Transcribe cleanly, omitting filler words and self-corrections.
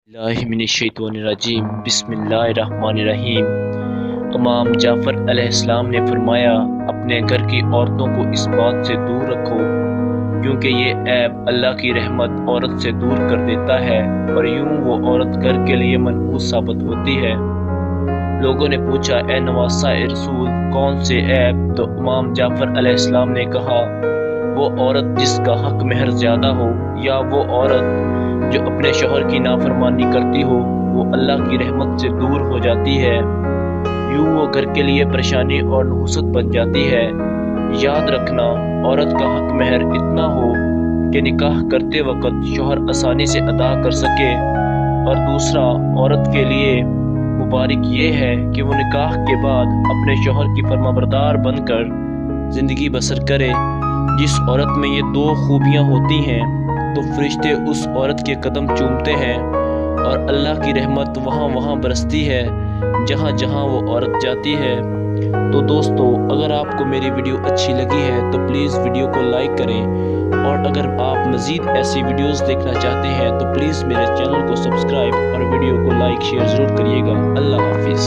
बिस्मिल्लाहिर्रहमानिर्रहीम बिस्मिल्लाहिर्रहमानिर्रहीम। इमाम जाफ़र अलैहिस्सलाम ने फरमाया, अपने घर की औरतों को इस बात से दूर रखो, क्योंकि ये ऐब अल्लाह की रहमत औरत से दूर कर देता है और यूं वो औरत घर के लिए मनहूस साबित होती है। लोगों ने पूछा, ए नवासा रसूल, कौन से ऐब? तो इमाम जाफ़र अलैहिस्सलाम ने कहा, वो औरत जिसका हक महर ज़्यादा हो, या वो औरत जो अपने शौहर की नाफरमानी करती हो, वो अल्लाह की रहमत से दूर हो जाती है। यूं वो घर के लिए परेशानी और नहुसत बन जाती है। याद रखना, औरत का हक महर इतना हो कि निकाह करते वक्त शौहर आसानी से अदा कर सके, और दूसरा, औरत के लिए मुबारक ये है कि वो निकाह के बाद अपने शौहर की फरमाबरदार बनकर ज़िंदगी बसर करे। जिस औरत में ये दो खूबियाँ होती हैं तो फरिश्ते उस औरत के कदम चूमते हैं और अल्लाह की रहमत वहाँ बरसती है जहाँ जहाँ वो औरत जाती है। तो दोस्तों, अगर आपको मेरी वीडियो अच्छी लगी है तो प्लीज़ वीडियो को लाइक करें, और अगर आप मज़ीद ऐसी वीडियोस देखना चाहते हैं तो प्लीज़ मेरे चैनल को सब्सक्राइब और वीडियो को लाइक शेयर ज़रूर करिएगा। अल्लाह हाफिज़।